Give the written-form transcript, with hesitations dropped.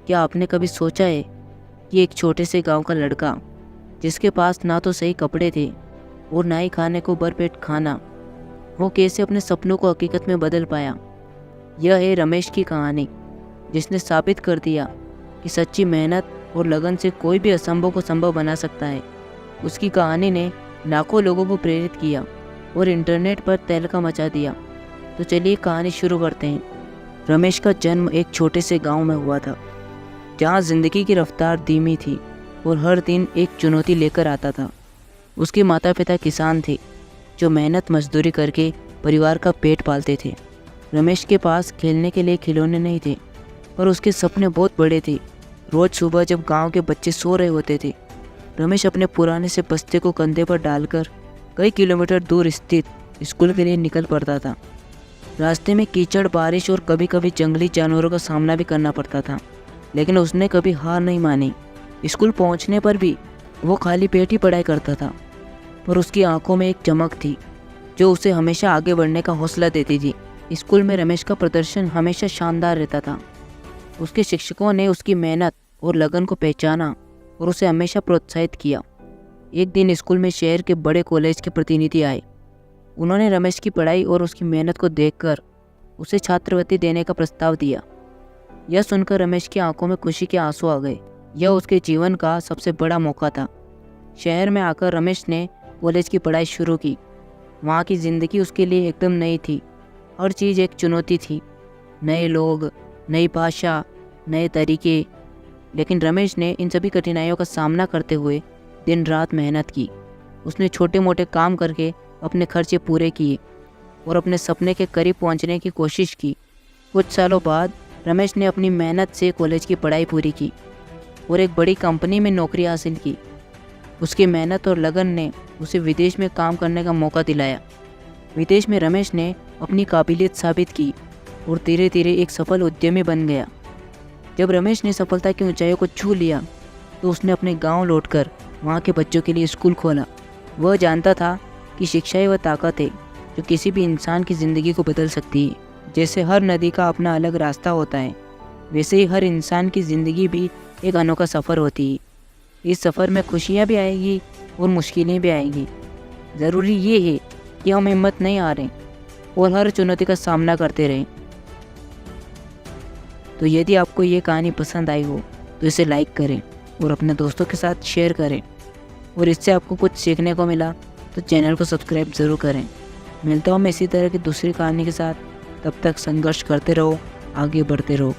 क्या आपने कभी सोचा है कि एक छोटे से गांव का लड़का जिसके पास ना तो सही कपड़े थे और ना ही खाने को भरपेट खाना, वो कैसे अपने सपनों को हकीकत में बदल पाया। यह है रमेश की कहानी, जिसने साबित कर दिया कि सच्ची मेहनत और लगन से कोई भी असंभव को संभव बना सकता है। उसकी कहानी ने लाखों लोगों को प्रेरित किया और इंटरनेट पर तहलका मचा दिया। तो चलिए कहानी शुरू करते हैं। रमेश का जन्म एक छोटे से गांव में हुआ था, जहां जिंदगी की रफ्तार धीमी थी और हर दिन एक चुनौती लेकर आता था। उसके माता पिता किसान थे, जो मेहनत मजदूरी करके परिवार का पेट पालते थे। रमेश के पास खेलने के लिए खिलौने नहीं थे, पर उसके सपने बहुत बड़े थे। रोज़ सुबह जब गांव के बच्चे सो रहे होते थे, रमेश अपने पुराने से बस्ते को कंधे पर डालकर कई किलोमीटर दूर स्थित स्कूल के लिए निकल पड़ता था। रास्ते में कीचड़, बारिश और कभी कभी जंगली जानवरों का सामना भी करना पड़ता था, लेकिन उसने कभी हार नहीं मानी। स्कूल पहुंचने पर भी वो खाली पेट ही पढ़ाई करता था, पर उसकी आंखों में एक चमक थी जो उसे हमेशा आगे बढ़ने का हौसला देती थी। स्कूल में रमेश का प्रदर्शन हमेशा शानदार रहता था। उसके शिक्षकों ने उसकी मेहनत और लगन को पहचाना और उसे हमेशा प्रोत्साहित किया। एक दिन स्कूल में शहर के बड़े कॉलेज के प्रतिनिधि आए। उन्होंने रमेश की पढ़ाई और उसकी मेहनत को देखकर उसे छात्रवृत्ति देने का प्रस्ताव दिया। यह सुनकर रमेश की आंखों में खुशी के आंसू आ गए। यह उसके जीवन का सबसे बड़ा मौका था। शहर में आकर रमेश ने कॉलेज की पढ़ाई शुरू की। वहाँ की ज़िंदगी उसके लिए एकदम नई थी। हर चीज़ एक चुनौती थी, नए लोग, नई भाषा, नए तरीके। लेकिन रमेश ने इन सभी कठिनाइयों का सामना करते हुए दिन रात मेहनत की। उसने छोटे मोटे काम करके अपने खर्चे पूरे किए और अपने सपने के करीब पहुंचने की कोशिश की। कुछ सालों बाद रमेश ने अपनी मेहनत से कॉलेज की पढ़ाई पूरी की और एक बड़ी कंपनी में नौकरी हासिल की। उसकी मेहनत और लगन ने उसे विदेश में काम करने का मौका दिलाया। विदेश में रमेश ने अपनी काबिलियत साबित की और धीरे धीरे एक सफल उद्यमी बन गया। जब रमेश ने सफलता की ऊंचाइयों को छू लिया, तो उसने अपने गांव लौटकर वहां के बच्चों के लिए स्कूल खोला। वह जानता था कि शिक्षा ही वह ताकत है जो किसी भी इंसान की ज़िंदगी को बदल सकती है। जैसे हर नदी का अपना अलग रास्ता होता है, वैसे ही हर इंसान की ज़िंदगी भी एक अनोखा सफ़र होती है। इस सफ़र में खुशियाँ भी आएगी और मुश्किलें भी आएंगी। ज़रूरी ये है कि हम हिम्मत नहीं हारें और हर चुनौती का सामना करते रहें। तो यदि आपको ये कहानी पसंद आई हो तो इसे लाइक करें और अपने दोस्तों के साथ शेयर करें, और इससे आपको कुछ सीखने को मिला तो चैनल को सब्सक्राइब ज़रूर करें। मिलता हूँ मैं इसी तरह की दूसरी कहानी के साथ। तब तक संघर्ष करते रहो, आगे बढ़ते रहो।